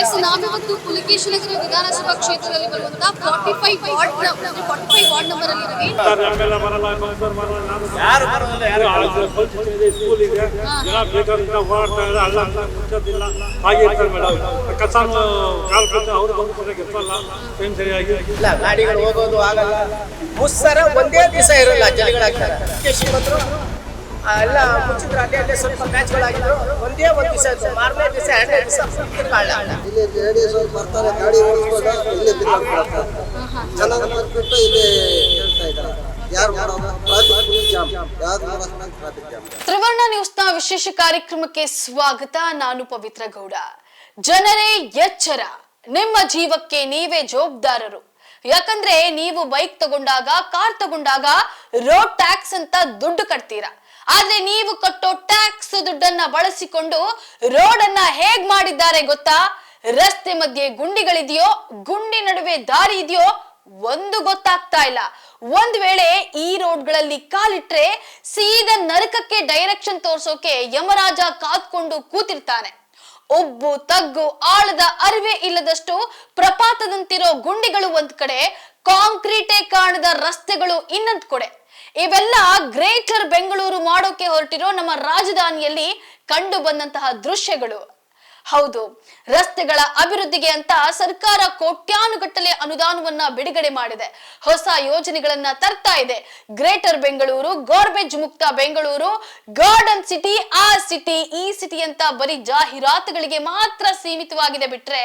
S ನಾವಿವತ್ತು ಪುಲಿಕೇಶಿನಗರ ವಿಧಾನಸಭಾ ಕ್ಷೇತ್ರದಲ್ಲಿ ಬರುವಂತಹ 45 ವಾರ್ಡ್ ನಂಬರ್ ಅಲ್ಲಿ ಇದ್ದೀವಿ. ಗಾಡಿಗಳು ಹೋಗೋದು ಆಗಲ್ಲ, ಮುಸ್ಸರ ಒಂದೇ ದಿವಸ ಇರಲ್ಲ, ಜಲಿಗಳಾಗ್ತಾರೆ. ಎಲ್ಲ ಮುಚ್ಚಿದ್ರು, ಅಲ್ಲೇ ಸ್ವಲ್ಪ ಮ್ಯಾಚ್ಗಳಾಗಿದ್ರು, ಒಂದೇ ಒಂದು ದಿವಸ ಇತ್ತು. ಮಾರನೇ ದಿವಸ ಎರಡನೇ ದಿವಸ ಇಲ್ಲಿ ಲೇಡೀಸ್ ಬರ್ತಾರೆ, ಗಾಡಿ ಓಡಿಸ್ಕೊಂಡು ಇಲ್ಲಿ ಚೆನ್ನಾಗಿ ಬಂದ್ಬಿಟ್ಟು ಇಲ್ಲಿ ಹೇಳ್ತಾ ಇದ್ದಾರೆ. ಯಾರು ಮಾಡೋದು ಟ್ರಾಫಿಕ್ ಜಾಮ್, ಯಾವ್ದು ಮಾಡೋದು ಟ್ರಾಫಿಕ್ ಜಾಮ್. ತ್ರಿವರ್ಣ ನ್ಯೂಸ್ನ ವಿಶೇಷ ಕಾರ್ಯಕ್ರಮಕ್ಕೆ ಸ್ವಾಗತ. ನಾನು ಪವಿತ್ರ ಗೌಡ. ಜನರೇ ಎಚ್ಚರ, ನಿಮ್ಮ ಜೀವಕ್ಕೆ ನೀವೇ ಜವಾಬ್ದಾರರು. ಯಾಕಂದ್ರೆ ನೀವು ಬೈಕ್ ತಗೊಂಡಾಗ, ಕಾರ್ ತಗೊಂಡಾಗ ರೋಡ್ ಟ್ಯಾಕ್ಸ್ ಅಂತ ದುಡ್ಡು ಕಟ್ತೀರಾ. ಆದ್ರೆ ನೀವು ಕಟ್ಟೋ ಟ್ಯಾಕ್ಸ್ ದುಡ್ಡನ್ನ ಬಳಸಿಕೊಂಡು ರೋಡ್ ಅನ್ನ ಹೇಗ್ ಮಾಡಿದ್ದಾರೆ ಗೊತ್ತಾ? ರಸ್ತೆ ಮಧ್ಯೆ ಗುಂಡಿಗಳಿದೆಯೋ, ಗುಂಡಿ ನಡುವೆ ದಾರಿ ಇದೆಯೋ ಒಂದು ಗೊತ್ತಾಗ್ತಾ ಇಲ್ಲ. ಒಂದ್ ವೇಳೆ ಈ ರೋಡ್ಗಳಲ್ಲಿ ಕಾಲಿಟ್ರೆ ಸೀದಾ ನರಕಕ್ಕೆ ಡೈರೆಕ್ಷನ್ ತೋರ್ಸೋಕೆ ಯಮರಾಜ ಕಾದ್ಕೊಂಡು ಕೂತಿರ್ತಾನೆ. ಒಬ್ಬು ತಗ್ಗು ಆಳದ ಅರಿವೆ ಇಲ್ಲದಷ್ಟು ಪ್ರಪಾತದಂತಿರೋ ಗುಂಡಿಗಳು ಒಂದ್ ಕಡೆ, ಕಾಂಕ್ರೀಟೇ ಕಾಣದ ರಸ್ತೆಗಳು ಇನ್ನೊಂದ್ ಕಡೆ. ಇವೆಲ್ಲ ಗ್ರೇಟರ್ ಬೆಂಗಳೂರು ಮಾಡೋಕೆ ಹೊರಟಿರೋ ನಮ್ಮ ರಾಜಧಾನಿಯಲ್ಲಿ ಕಂಡು ಬಂದಂತಹ ದೃಶ್ಯಗಳು. ಹೌದು, ರಸ್ತೆಗಳ ಅಭಿವೃದ್ಧಿಗೆ ಅಂತ ಸರ್ಕಾರ ಕೋಟ್ಯಾನುಗಟ್ಟಲೆ ಅನುದಾನವನ್ನ ಬಿಡುಗಡೆ ಮಾಡಿದೆ. ಹೊಸ ಯೋಜನೆಗಳನ್ನ ತರ್ತಾ ಇದೆ. ಗ್ರೇಟರ್ ಬೆಂಗಳೂರು, ಗಾರ್ಬೇಜ್ ಮುಕ್ತ ಬೆಂಗಳೂರು, ಗಾರ್ಡನ್ ಸಿಟಿ, ಆ ಸಿಟಿ, ಈ ಸಿಟಿ ಅಂತ ಬರೀ ಜಾಹೀರಾತುಗಳಿಗೆ ಮಾತ್ರ ಸೀಮಿತವಾಗಿದೆ ಬಿಟ್ರೆ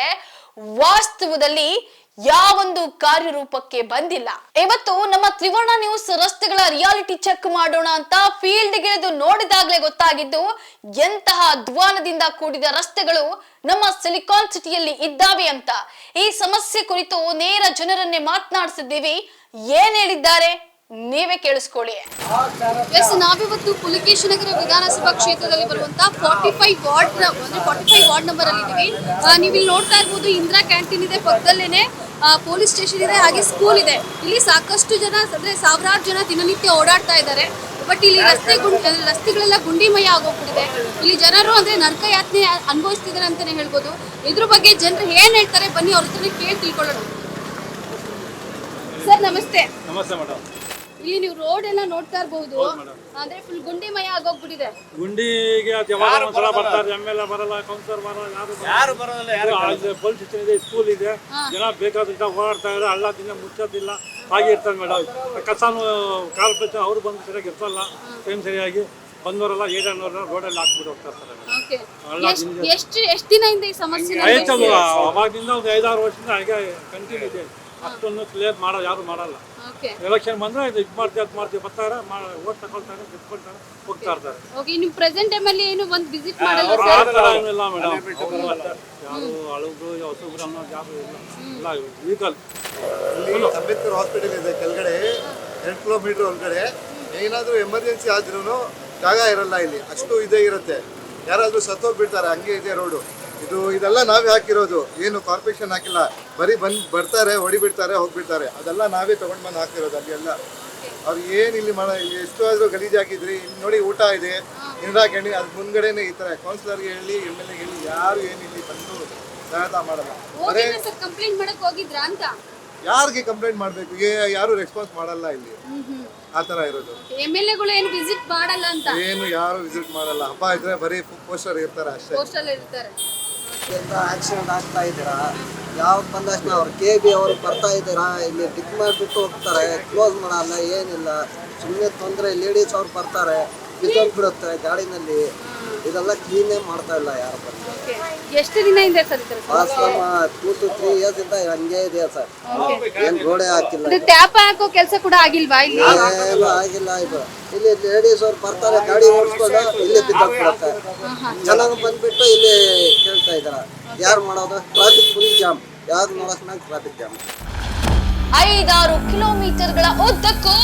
ವಾಸ್ತವದಲ್ಲಿ ಯಾವೊಂದು ಕಾರ್ಯರೂಪಕ್ಕೆ ಬಂದಿಲ್ಲ. ಇವತ್ತು ನಮ್ಮ ತ್ರಿವರ್ಣ ನ್ಯೂಸ್ ರಸ್ತೆಗಳ ರಿಯಾಲಿಟಿ ಚೆಕ್ ಮಾಡೋಣ ಅಂತ ಫೀಲ್ಡ್ ಗಿಳಿದು ನೋಡಿದಾಗ್ಲೇ ಗೊತ್ತಾಗಿದ್ದು ಎಂತಹ ಅಧ್ವಾನದಿಂದ ಕೂಡಿದ ರಸ್ತೆಗಳು ನಮ್ಮ ಸಿಲಿಕಾನ್ ಸಿಟಿಯಲ್ಲಿ ಇದ್ದಾವೆ ಅಂತ. ಈ ಸಮಸ್ಯೆ ಕುರಿತು ನೇರ ಜನರನ್ನೇ ಮಾತನಾಡಿಸಿದ್ದೀವಿ. ಏನ್ ಹೇಳಿದ್ದಾರೆ ನೀವೇ ಕೇಳಿಸ್ಕೊಳ್ಳಿ. ಎಸ್ ನಾವಿವತ್ತು ಪುಲಿಕೇಶಿನಗರ ವಿಧಾನಸಭಾ ಕ್ಷೇತ್ರದಲ್ಲಿ ಬರುವಂತಹ 45 ವಾರ್ಡ್ ನಂಬರ್ ಅಲ್ಲಿ ಇದ್ದೀವಿ. ನೀವು ಇಲ್ಲಿ ನೋಡ್ತಾ ಇರ್ಬೋದು, ಇಂದಿರಾ ಕ್ಯಾಂಟೀನ್ ಇದೆ, ಪಕ್ಕದಲ್ಲೇನೆ ಪೊಲೀಸ್ ಸ್ಟೇಷನ್ ಇದೆ, ಹಾಗೆ ಸ್ಕೂಲ್ ಇದೆ. ಇಲ್ಲಿ ಸಾಕಷ್ಟು ಜನ ಅಂದ್ರೆ ಸಾವಿರಾರು ಜನ ದಿನನಿತ್ಯ ಓಡಾಡ್ತಾ ಇದ್ದಾರೆ. ಬಟ್ ಇಲ್ಲಿ ರಸ್ತೆಗಳೆಲ್ಲ ಗುಂಡಿಮಯ ಆಗೋಗ್ಬಿಟ್ಟಿದೆ. ಇಲ್ಲಿ ಜನರು ಅಂದ್ರೆ ನರಕ ಯಾತನೆ ಅನುಭವಿಸ್ತಿದ್ದಾರೆ ಅಂತಾನೆ ಹೇಳ್ಬೋದು. ಇದ್ರ ಬಗ್ಗೆ ಜನರು ಏನ್ ಹೇಳ್ತಾರೆ ಬನ್ನಿ ಅವ್ರ ಹತ್ರ ಕೇಳಿ ತಿಳ್ಕೊಳ್ಳೋಣ. ಸರ್ ನಮಸ್ತೆ. ನಮಸ್ತೆ ಮೇಡಮ್. ಇಲ್ಲಿ ನೀವು ರೋಡ್ ಎಲ್ಲ ನೋಡ್ತಾ ಇರಬಹುದು, ಅಂದ್ರೆ ಫುಲ್ ಗುಂಡಿಮಯ ಆಗೋಗ್ಬಿಟ್ಟಿದೆ. ಗುಂಡಿಗೆ ಯಾವಾಗ ಒಂದ್ಸಲ ಬರ್ತಾರೆ, ಎಮ್ಮೆಲ್ಲೆ ಬರಲ್ಲ, ಕೌನ್ಸಿಲರ್ ಬರಲ್ಲ, ಯಾರು ಬರೋದಿಲ್ಲ. ಪೊಲೀಸ್ ಸ್ಟೇಷನ್ ಇದೆ, ಸ್ಕೂಲ್ ಇದೆ, ಜನ ಬೇಕಾದಂತ ಓಡಾಡ್ತಾ ಇದ್ದಾರೆ. ಹಳ್ಳದಿಂದ ಮುಚ್ಚೋದಿಲ್ಲ, ಹಾಗೆ ಇರ್ತಾರೆ ಮೇಡಮ್. ಕಸಾನು ಕಾರ್ಪೊರೇಷನ್ ಅವ್ರು ಬಂದು ಸರಿಯಾಗಿ ಇರ್ತಲ್ಲ, ಟೈಮ್ ಸರಿಯಾಗಿ ಬಂದವರೆಲ್ಲ ಏಜೆಂಟ್ನವ್ರನ್ನ ರೋಡಲ್ಲಿ ಹಾಕ್ಬಿಟ್ಟು ಹೋಗ್ತಾರೆ. ಎಷ್ಟು ದಿನದಿಂದ ಈ ಸಮಸ್ಯೆ ಆಯ್ತಲ್ಲ, ಅವಾಗಿಂದ ಒಂದು 5-6 ವರ್ಷದಿಂದ ಹಾಗೆ ಕಂಟಿನ್ಯೂ ಇದೆ. ಅಷ್ಟೊಂದು ಕ್ಲಿಯರ್ ಮಾಡೋದು ಯಾರು ಮಾಡಲ್ಲ. ಎಲೆಕ್ಷನ್ ಬಂದ್ರೆ ಇದು ಮಾಡ್ತೀವಿ ಅದು ಮಾಡ್ತೀವಿ ಬರ್ತಾರೆ, ಓಟ್ ತಗೊಳ್ತಾರೆ, ಗೆದ್ಕೊಳ್ತಾರೆ, ಹೋಗ್ತಾ ಇರ್ತಾರೆ. ಓಕೆ, ನೀವು ಪ್ರೆಸೆಂಟ್ ಟೈಮ್ ಅಲ್ಲಿ ಏನು ಒಂದು ವಿಸಿಟ್ ಮಾಡಲ್ಲ ಇಲ್ಲ ಮೇಡಮ್. ಯಾರು ಅಳುಗು ಹೊಸಬ್ರು ಅನ್ನೋದು ಯಾರು ಇಲ್ಲ. ವೆಹಿಕಲ್ ಇಲ್ಲಿ ಅಂಬೇಡ್ಕರ್ ಹಾಸ್ಪಿಟಲ್ ಇದೆ ಕೆಳಗಡೆ, 2 ಕಿಲೋಮೀಟರ್ ಒಳಗಡೆ. ಏನಾದರೂ ಎಮರ್ಜೆನ್ಸಿ ಆದ್ರೂ ಜಾಗ ಇರಲ್ಲ ಇಲ್ಲಿ, ಅಷ್ಟು ಇದೇ ಇರುತ್ತೆ. ಯಾರಾದರೂ ಸತ್ತೋಗ್ಬಿಡ್ತಾರೆ, ಹಂಗೆ ಇದೆ ರೋಡು. ಇದೆಲ್ಲ ನಾವೇ ಹಾಕಿರೋದು, ಏನು ಕಾರ್ಪೊರೇಷನ್ ಹಾಕಿಲ್ಲ. ಬರೀ ಬರ್ತಾರೆ, ಹೊಡಿಬಿಡ್ತಾರೆ, ಹೋಗ್ಬಿಡ್ತಾರೆ. ಅದೆಲ್ಲ ನಾವೇ ತೊಗೊಂಡು ಬಂದು ಹಾಕಿರೋದು. ಅಲ್ಲಿ ಎಲ್ಲ ಅವ್ರು ಏನು ಇಲ್ಲಿ ಎಷ್ಟು ಆದರೂ ಗಲೀಜಾಗಿದ್ರಿ. ಇಲ್ಲಿ ನೋಡಿ, ಊಟ ಇದೆ, ಇಂದಿರಾ ಕ್ಯಾಂಟೀನ್, ಅದು ಮುಂದ್ಗಡೆನೇ ಈ ಥರ. ಕೌನ್ಸಿಲರ್ಗೆ ಹೇಳಿ, MLA ಹೇಳಿ, ಯಾರು ಏನು ಇಲ್ಲಿ ಬಂದು ಸಹಾಯತ ಮಾಡಲ್ಲ. ಬರೇ ಕಂಪ್ಲೇಂಟ್ ಮಾಡಕ್ ಹೋಗಿದ್ರಾ ಅಂತ? ಯಾರಿಗೆ ಕಂಪ್ಲೇಂಟ್ ಮಾಡಬೇಕು, ಯಾರು ರೆಸ್ಪಾನ್ಸ್ ಮಾಡಲ್ಲ ಇಲ್ಲಿ. ಆ ಥರ ಇರೋದು. MLAಗಳು ಏನು ವಿಸಿಟ್ ಮಾಡಲ್ಲ ಅಂತ? ಏನು ಯಾರು ವಿಸಿಟ್ ಮಾಡಲ್ಲ. ಹಬ್ಬ ಇದ್ರೆ ಬರೀ ಪೋಸ್ಟರ್ ಇರ್ತಾರೆ ಅಷ್ಟೇ. ಪೋಸ್ಟಲ್ ಇರ್ತಾರೆ. ಆಕ್ಸಿಡೆಂಟ್ ಆಗ್ತಾ ಇದ್ದೀರಾ, ಯಾವಾಗ ಬಂದಷ್ಟು ಅವ್ರು KB ಅವರು ಬರ್ತಾ ಇದ್ದೀರಾ, ಇಲ್ಲಿ ಟಿಕ್ ಮಾಡಿಬಿಟ್ಟು ಹೋಗ್ತಾರೆ, ಕ್ಲೋಸ್ ಮಾಡಲ್ಲ, ಏನಿಲ್ಲ. ಸುಮ್ಮನೆ ತೊಂದರೆ. ಲೇಡೀಸ್ ಅವ್ರು ಬರ್ತಾರೆ, ಬಿದ್ದೋಗ್ಬಿಡುತ್ತೆ ಗಾಡಿನಲ್ಲಿ. ಇದೆಲ್ಲ ಕ್ಲೀನೇ ಮಾಡ್ತಾ ಇಲ್ಲ ಯಾರು ಬಂದು. ಎಷ್ಟು ದಿನದಿಂದ ಸರ್ 2 to 3 years ಇಂದ ಹಂಗೆ ಇದೆ ಸರ್. ಏನ್ ಗೋಡೆ ಹಾಕಿಲ್ಲ, ಟ್ಯಾಪ್ ಹಾಕೋ ಕೆಲಸ ಕೂಡ ಆಗಿಲ್ವಾ ಇಲ್ಲಿ? ಏನು ಆಗಿಲ್ಲ. ಇಲ್ಲಿ ಲೇಡೀಸ್ ಅವ್ರು ಬರ್ತಾರೆ, ಗಾಡಿ ಓಡಿಸ್ಕೊಂಡು ಇಲ್ಲಿ ಬಿದ್ದೋಗ್ಬಿಡುತ್ತೆ. ಚೆನ್ನಾಗಿ ಬಂದ್ಬಿಟ್ಟು ಇಲ್ಲಿ ಕೇಳ್ತಾ ಇದಾರೆ. ಯಾರು ಮಾಡೋದು ಟ್ರಾಫಿಕ್ ಫುಲ್ ಜಾಮ್, ಯಾವ್ದು ನೋಡಕ್ ಟ್ರಾಫಿಕ್ ಜಾಮ್. 5-6 ಕಿಲೋಮೀಟರ್ಗಳ ಉದ್ದಕ್ಕೂ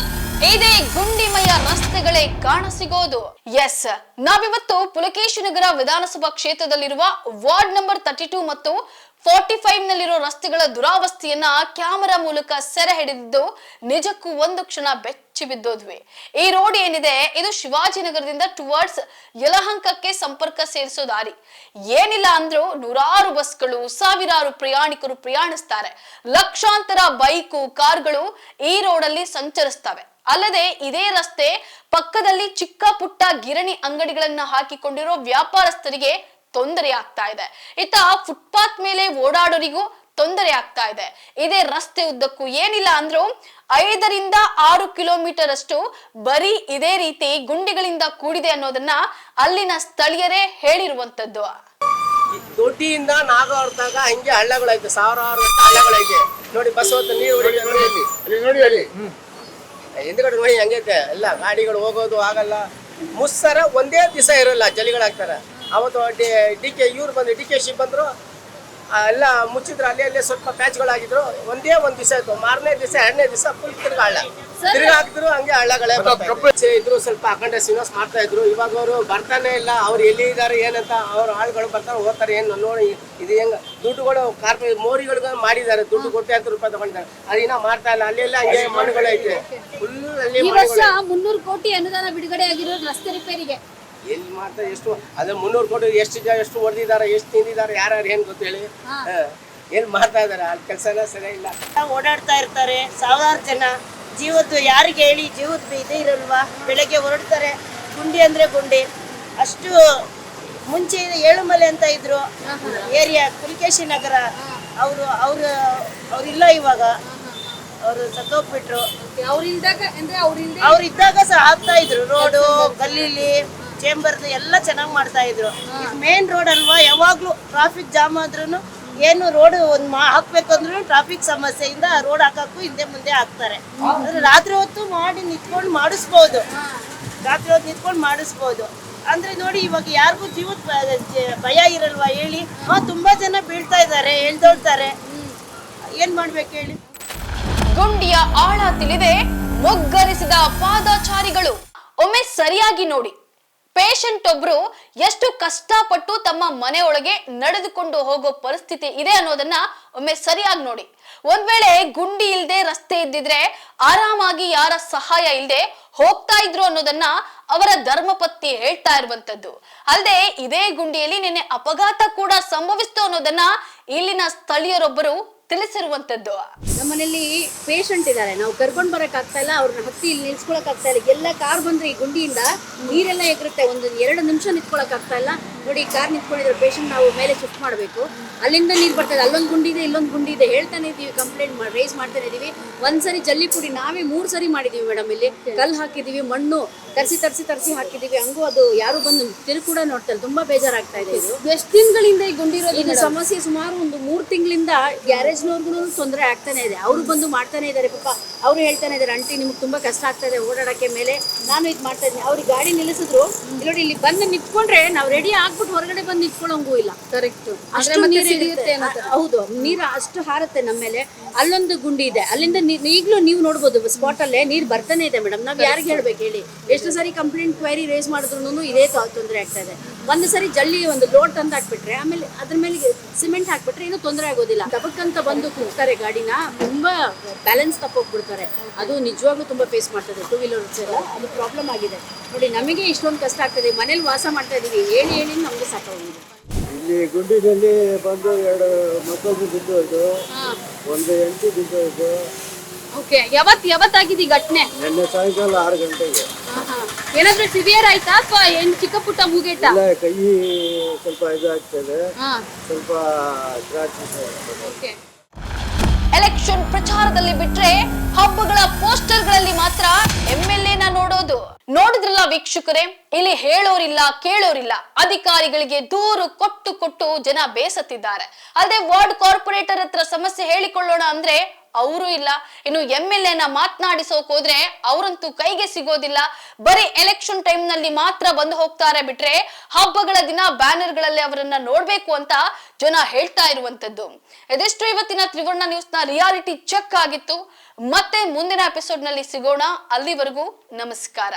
ಇದೇ ಗುಂಡಿಮಯ ರಸ್ತೆಗಳೇ ಕಾಣಸಿಗೋದು. ಎಸ್, ನಾವಿವತ್ತು ಪುಲಕೇಶಿನಗರ ವಿಧಾನಸಭಾ ಕ್ಷೇತ್ರದಲ್ಲಿರುವ ವಾರ್ಡ್ ನಂಬರ್ 32 ಮತ್ತು 45 ನಲ್ಲಿರೋ ರಸ್ತೆಗಳ ದುರಾವಸ್ಥೆಯನ್ನ ಕ್ಯಾಮೆರಾ ಮೂಲಕ ಸೆರೆ ಹಿಡಿದಿದ್ದು ನಿಜಕ್ಕೂ ಒಂದು ಕ್ಷಣ ಬೆಚ್ಚ ಮುಚ್ಚಿ ಬಿದ್ದೋದ್ವಿ. ಈ ರೋಡ್ ಏನಿದೆ ಇದು ಶಿವಾಜಿನಗರದಿಂದ ಟುವರ್ಡ್ಸ್ ಯಲಹಂಕಕ್ಕೆ ಸಂಪರ್ಕ ಸೇರಿಸೋ ದಾರಿ. ಏನಿಲ್ಲ ಅಂದ್ರೂ ನೂರಾರು ಬಸ್ಗಳು, ಸಾವಿರಾರು ಪ್ರಯಾಣಿಕರು ಪ್ರಯಾಣಿಸ್ತಾರೆ. ಲಕ್ಷಾಂತರ ಬೈಕು, ಕಾರ್ಗಳು ಈ ರೋಡಲ್ಲಿ ಸಂಚರಿಸ್ತವೆ. ಅಲ್ಲದೆ ಇದೇ ರಸ್ತೆ ಪಕ್ಕದಲ್ಲಿ ಚಿಕ್ಕ ಪುಟ್ಟ ಗಿರಣಿ ಅಂಗಡಿಗಳನ್ನ ಹಾಕಿಕೊಂಡಿರೋ ವ್ಯಾಪಾರಸ್ಥರಿಗೆ ತೊಂದರೆ ಆಗ್ತಾ ಇದೆ. ಇತ್ತ ಫುಟ್ಪಾತ್ ಮೇಲೆ ಓಡಾಡೋರಿಗೂ ತೊಂದರೆ ಆಗ್ತಾ ಇದೆ. ಇದೇ ರಸ್ತೆ ಉದ್ದಕ್ಕೂ ಏನಿಲ್ಲ ಅಂದ್ರೂ 5 ರಿಂದ 6 ಕಿಲೋಮೀಟರ್ ಅಷ್ಟು ಬರೀ ಇದೇ ರೀತಿ ಗುಂಡಿಗಳಿಂದ ಕೂಡಿದೆ ಅನ್ನೋದನ್ನ ಅಲ್ಲಿನ ಸ್ಥಳೀಯರೇ ಹೇಳಿರುವಂತದ್ದು. ದೊಡ್ಡಿಯಿಂದ ನಾಗವಾರ ತನಕ ಹಿಂಗೆ ಹಳ್ಳಗಳೈತೆ, ಸಾವಿರಾರು ಹಳ್ಳಗಳೈತೆ ನೋಡಿ. ಬಸ್ ಹೊತ್ತು ನೀರು ನೋಡಿ ಅಲ್ಲಿ ಹಿಂದ್ಗಡೆ ನೋಡಿ ಹಂಗೈತೆ. ಎಲ್ಲ ಗಾಡಿಗಳು ಹೋಗೋದು ಆಗಲ್ಲ. ಮುಸ್ಸರ ಒಂದೇ ದಿವಸ ಇರಲ್ಲ, ಜಲಿಗಳಾಗ್ತಾರೆ. ಅವತ್ತು ಇವ್ರು ಬಂದು DKಶಿ ಬಂದ್ರು, ಎಲ್ಲ ಮುಚ್ಚಿದ್ರು. ಅಲ್ಲಿ ಸ್ವಲ್ಪ ಪ್ಯಾಚ್ಗಳಾಗಿದ್ರು. ಒಂದೇ ಒಂದು ದಿವಸ ಆಯ್ತು. ಮಾರನೇ ದಿವಸ, 2ನೇ ದಿವಸ ಫುಲ್ ತಿರ್ಗ ಹಳ್ಳ ತಿರ್ಗ ಹಾಕಿದ್ರು. ಹಂಗೆ ಹಳ್ಳಗಳೇ ಇದ್ರು. ಸ್ವಲ್ಪ ಅಖಂಡ ಶ್ರೀನಿವಾಸ್ ಮಾಡ್ತಾ ಇದ್ರು. ಇವಾಗ ಅವರು ಬರ್ತಾನೆ ಇಲ್ಲ. ಅವ್ರು ಎಲ್ಲಿ ಇದ್ದಾರೆ ಏನಂತ ಅವ್ರ ಆಳುಗಳು ಬರ್ತಾರೆ ಹೋಗ್ತಾರೆ. ಏನು ನೋಡಿ ಇದು ಹೆಂಗ ದುಡ್ಡುಗಳು ಮೋರಿಗಳಿಗೆ ಮಾಡಿದ್ದಾರೆ. ದುಡ್ಡು ಕೊಟ್ಟು 10 ರೂಪಾಯಿ ತಗೊಂಡಿದ್ದಾರೆ. ಅದಿನ್ನ ಮಾಡ್ತಾ ಇಲ್ಲ. ಅಲ್ಲೆಲ್ಲ ಹಂಗೆ ಮಣ್ಣುಗಳೈತೆ ಫುಲ್. ಅಲ್ಲಿ 300 ಕೋಟಿ ಅನುದಾನ ಬಿಡುಗಡೆ ಆಗಿರೋದು ರಸ್ತೆ ರಿಪೇರಿಗೆ. ಎಲ್ಲಿ ಮಾಡ್ತಾರೆ? ಎಷ್ಟು ಅದೇ 300 ಕೋಟಿ ಎಷ್ಟು ಹೊಡೆದಿದ್ದಾರೆ, ಎಷ್ಟು ತಿಂದಿದ್ದಾರೆ, ಯಾರ್ಯಾರು ಏನ್ ಗೊತ್ತೇಳಿ ಏನ್ ಮಾಡ್ತಾ ಇದಾರೆ? ಅಲ್ಲಿ ಕೆಲಸನ ಸರಿ ಇಲ್ಲ. ಓಡಾಡ್ತಾ ಇರ್ತಾರೆ ಸಾವಿರಾರು ಜನ. ಜೀವದ್ದು ಯಾರಿಗೆ ಹೇಳಿ ಜೀವದ ಇದೇ ಇರಲ್ವಾ? ಬೆಳಗ್ಗೆ ಹೊರಡ್ತಾರೆ. ಗುಂಡಿ ಅಂದ್ರೆ ಗುಂಡಿ. ಅಷ್ಟು ಮುಂಚೆ ಏಳುಮಲೆ ಅಂತ ಇದ್ರು ಏರಿಯಾ, ಪುಲಿಕೇಶಿ ನಗರ. ಅವ್ರಿಲ್ಲ ಇವಾಗ. ಅವರು ಸತ್ತೋಗ್ಬಿಟ್ರು. ಅವ್ರಿದ್ದಾಗ ಸಹ ಆಗ್ತಾ ಇದ್ರು ರೋಡು, ಗಲ್ಲಿಲಿ ಚೇಂಬರ್ದು ಎಲ್ಲ ಚೆನ್ನಾಗಿ ಮಾಡ್ತಾ ಇದ್ರು. ಮೇನ್ ರೋಡ್ ಅಲ್ವಾ, ಯಾವಾಗ್ಲೂ ಟ್ರಾಫಿಕ್ ಜಾಮ್ ಆದ್ರೂ ಏನು ರೋಡ್ ಒಂದು ಹಾಕ್ಬೇಕಂದ್ರೂ ಟ್ರಾಫಿಕ್ ಸಮಸ್ಯೆಯಿಂದ ರೋಡ್ ಹಾಕಕ್ಕೂ ಹಿಂದೆ ಮುಂದೆ ಹಾಕ್ತಾರೆ. ರಾತ್ರಿ ಹೊತ್ತು ನಿಂತ್ಕೊಂಡು ಮಾಡಿಸ್ಬೋದು. ಅಂದ್ರೆ ನೋಡಿ, ಇವಾಗ ಯಾರಿಗೂ ಜೀವದ ಭಯ ಇರಲ್ವಾ ಹೇಳಿ? ತುಂಬಾ ಜನ ಬೀಳ್ತಾ ಇದ್ದಾರೆ, ಎಳ್ದೋಳ್ತಾರೆ. ಏನ್ ಮಾಡ್ಬೇಕು ಹೇಳಿ? ಗುಂಡಿಯ ಆಳ ತಿಳಿದೆ ಮೊಗ್ಗರಿಸಿದ ಪಾದಚಾರಿಗಳು. ಒಮ್ಮೆ ಸರಿಯಾಗಿ ನೋಡಿ, ಪೇಷಂಟ್ ಒಬ್ರು ಎಷ್ಟು ಕಷ್ಟಪಟ್ಟು ತಮ್ಮ ಮನೆಯೊಳಗೆ ನಡೆದುಕೊಂಡು ಹೋಗೋ ಪರಿಸ್ಥಿತಿ ಇದೆ ಅನ್ನೋದನ್ನ ಒಮ್ಮೆ ಸರಿಯಾಗಿ ನೋಡಿ. ಒಂದ್ ವೇಳೆ ಗುಂಡಿ ಇಲ್ದೆ ರಸ್ತೆ ಇದ್ದಿದ್ರೆ ಆರಾಮಾಗಿ ಯಾರ ಸಹಾಯ ಇಲ್ದೆ ಹೋಗ್ತಾ ಇದ್ರು ಅನ್ನೋದನ್ನ ಅವರ ಧರ್ಮಪತ್ನಿ ಹೇಳ್ತಾ ಇರುವಂತದ್ದು. ಅಲ್ಲದೆ ಇದೇ ಗುಂಡಿಯಲ್ಲಿ ನಿನ್ನೆ ಅಪಘಾತ ಕೂಡ ಸಂಭವಿಸ್ತು ಅನ್ನೋದನ್ನ ಇಲ್ಲಿನ ಸ್ಥಳೀಯರೊಬ್ಬರು ತಿಳಿಸಿರುವಂತದ್ದು. ನಮ್ಮನೇಲಿ ಪೇಷಂಟ್ ಇದ್ದಾರೆ, ನಾವು ಕರ್ಕೊಂಡ್ ಬರಕ್ ಆಗ್ತಾ ಇಲ್ಲ, ಅವ್ರನ್ನ ಹತ್ತಿ ಇಲ್ಲಿ ನಿಲ್ಸ್ಕೊಳಕ್ ಆಗ್ತಾ ಇಲ್ಲ. ಎಲ್ಲ ಕಾರ್ ಬಂದ್ರೆ ಈ ಗುಂಡಿಯಿಂದ ನೀರೆಲ್ಲ ಎಗರುತ್ತೆ. 1-2 ನಿಮಿಷ ನಿಂತ್ಕೊಳಕ್ ಆಗ್ತಾ ಇಲ್ಲ. ನೋಡಿ, ಕಾರ್ ನಿಂತ್ಕೊಂಡಿದ್ರೆ ಪೇಷಂಟ್ ನಾವು ಮೇಲೆ ಶಿಫ್ಟ್ ಮಾಡಬೇಕು. ಅಲ್ಲಿಂದ ನೀರು ಬರ್ತದೆ. ಅಲ್ಲೊಂದು ಗುಂಡಿ ಇದೆ, ಇಲ್ಲೊಂದು ಗುಂಡಿ ಇದೆ. ಹೇಳ್ತಾನೆ ಇದೀವಿ, ಕಂಪ್ಲೇಂಟ್ ರೈಸ್ ಮಾಡ್ತಾನೆ ಇದೀವಿ. ಒಂದ್ಸರಿ ಜಲ್ಲಿ ಪುಡಿ ನಾವೇ 3 ಸರಿ ಮಾಡಿದೀವಿ ಮೇಡಮ್. ಇಲ್ಲಿ ಕಲ್ಲು ಹಾಕಿದೀವಿ, ಮಣ್ಣು ತರಿಸಿ ಹಾಕಿದೀವಿ. ಹಂಗೂ ಅದು ಯಾರು ಬಂದು ತಿರು ಕೂಡ ನೋಡ್ತಾರೆ. ತುಂಬಾ ಬೇಜಾರಾಗ್ತಾ ಇದೆ. ಇದು ಎಷ್ಟು ದಿನಗಳಿಂದ ಈ ಗುಂಡಿ ಇರೋದು ಸಮಸ್ಯೆ. ಸುಮಾರು 3 ತಿಂಗಳಿಂದ ಗ್ಯಾರೇಜ್ನವ್ರಿಗೂ ತೊಂದರೆ ಆಗ್ತಾನೆ ಇದೆ. ಅವರು ಬಂದು ಮಾಡ್ತಾನೆ ಇದ್ದಾರೆ. ಪಾಪ ಅವರು ಹೇಳ್ತಾನೆ ಇದ್ದಾರೆ, ಆಂಟಿ ನಿಮ್ಗೆ ತುಂಬಾ ಕಷ್ಟ ಆಗ್ತಾ ಇದೆ ಓಡಾಡಕ್ಕೆ. ಮೇಲೆ ನಾನು ಇದು ಮಾಡ್ತಾ ಇದ್ದೀನಿ. ಅವ್ರಿಗೆ ಗಾಡಿ ನಿಲ್ಲಿಸಿದ್ರು. ನೋಡಿ, ಇಲ್ಲಿ ಬಂದು ನಿಂತ್ಕೊಂಡ್ರೆ ನಾವು ರೆಡಿ ಆಗ್ಬಿಟ್ಟು ಹೊರಗಡೆ ಬಂದು ನಿಂತ್ಕೊಳ್ಳೋಂಗೂ ಇಲ್ಲ. ಕರೆಕ್ಟ್. ಅಷ್ಟು ನೀರು ಹಿಡಿಯುತ್ತೆ. ಹೌದು, ನೀರು ಅಷ್ಟು ಹಾರುತ್ತೆ ನಮ್ಮ ಮೇಲೆ. ಅಲ್ಲೊಂದು ಗುಂಡಿ ಇದೆ, ಅಲ್ಲಿಂದ ಈಗಲೂ ನೀವು ನೋಡ್ಬೋದು ಸ್ಪಾಟ್ ಅಲ್ಲೇ ನೀರು ಬರ್ತಾನೆ ಇದೆ ಮೇಡಮ್. ನಾವ್ ಯಾರಿಗೆ ಹೇಳ್ಬೇಕು ಹೇಳಿ? ಎಷ್ಟು ಸರಿ ಕಂಪ್ಲೇಂಟ್ ಕ್ವೈರಿ ರೇಸ್ ಮಾಡಿದ್ರು ಇದೇ ತೊಂದರೆ ಆಗ್ತಾ ಇದೆ. ಒಂದು ಸರಿ ಜಲ್ಲಿ ಒಂದು ಲೋಡ್ ತಂದು ಹಾಕ್ಬಿಟ್ರೆ ಆಮೇಲೆ ಅದ್ರ ಮೇಲೆ ಸಿಮೆಂಟ್ ಹಾಕ್ಬಿಟ್ರೆ ಏನೂ ತೊಂದರೆ ಆಗೋದಿಲ್ಲ. ದಬಕ್ಕಂತ ಬಂದು ಕೂಗ್ತಾರೆ ಗಾಡಿನ, ತುಂಬಾ ಬ್ಯಾಲೆನ್ಸ್ ತಪ್ಪೋಗ್ಬಿಡ್ತಾರೆ. ಅದು ನಿಜವಾಗ್ಲೂ ತುಂಬಾ ಫೇಸ್ ಮಾಡ್ತದೆ 2 ವೀಲರ್ಸ್ ಎಲ್ಲ. ಅದು ಪ್ರಾಬ್ಲಮ್ ಆಗಿದೆ. ನೋಡಿ, ನಮಗೆ ಇಷ್ಟೊಂದು ಕಷ್ಟ ಆಗ್ತದೆ. ಮನೇಲಿ ವಾಸ ಮಾಡ್ತಾ ಇದೀವಿ, ಹೇಳಿ ನಮ್ಗೆ ಸಾಕಾಗಿದೆ. ಇಲ್ಲಿ ಗುಂಡಿನಲ್ಲಿ ಬಂದು 2 ಮಕ್ಕಳು ಬಿದ್ದೋಯ್ತು, ಒಂದು ಹೆಂಡತಿ ಬಿದ್ದೋಯ್ತು. ಓಕೆ, ಯಾವತ್ತಾಗಿದೆ ಈ ಘಟನೆ? ನಿನ್ನೆ ಸಾಯಂಕಾಲ 6 ಗಂಟೆಗೆ. ಏನಾದ್ರೂ ಸಿವಿಯರ್ ಆಯ್ತಾ ಅಥವಾ ಏನ್ ಚಿಕ್ಕ ಪುಟ್ಟ ಮೂಗೇಟಾ? ಇಲ್ಲ, ಕೈ ಸ್ವಲ್ಪ ಇದಾಗ್ತದೆ, ಸ್ವಲ್ಪ ಓಕೆ. ಎಲೆಕ್ಷನ್ ಪ್ರಚಾರದಲ್ಲಿ ಬಿಟ್ರೆ ಹಬ್ಬಗಳ ಪೋಸ್ಟರ್ಗಳಲ್ಲಿ ಮಾತ್ರ MLA ನ ನೋಡಿದ್ರಲ್ಲ ವೀಕ್ಷಕರೇ, ಇಲ್ಲಿ ಹೇಳೋರಿಲ್ಲ ಕೇಳೋರಿಲ್ಲ. ಅಧಿಕಾರಿಗಳಿಗೆ ದೂರು ಕೊಟ್ಟು ಜನ ಬೇಸತ್ತಿದ್ದಾರೆ. ಅದೇ ವಾರ್ಡ್ ಕಾರ್ಪೊರೇಟರ್ ಹತ್ರ ಸಮಸ್ಯೆ ಹೇಳಿಕೊಳ್ಳೋಣ ಅಂದ್ರೆ ಅವರು ಇಲ್ಲ. ಇನ್ನು MLA ನ ಮಾತನಾಡಿಸೋಕ್ ಹೋದ್ರೆ ಅವರಂತೂ ಕೈಗೆ ಸಿಗೋದಿಲ್ಲ. ಬರೀ ಎಲೆಕ್ಷನ್ ಟೈಮ್ ನಲ್ಲಿ ಮಾತ್ರ ಬಂದು ಹೋಗ್ತಾರೆ ಬಿಟ್ರೆ ಹಬ್ಬಗಳ ದಿನ ಬ್ಯಾನರ್ ಗಳಲ್ಲಿ ಅವರನ್ನ ನೋಡ್ಬೇಕು ಅಂತ ಜನ ಹೇಳ್ತಾ ಇರುವಂತದ್ದು. ಇದೆಷ್ಟು ಇವತ್ತಿನ ತ್ರಿವರ್ಣ ನ್ಯೂಸ್ ನ ರಿಯಾಲಿಟಿ ಚೆಕ್ ಆಗಿತ್ತು. ಮತ್ತೆ ಮುಂದಿನ ಎಪಿಸೋಡ್ ನಲ್ಲಿ ಸಿಗೋಣ. ಅಲ್ಲಿವರೆಗೂ ನಮಸ್ಕಾರ.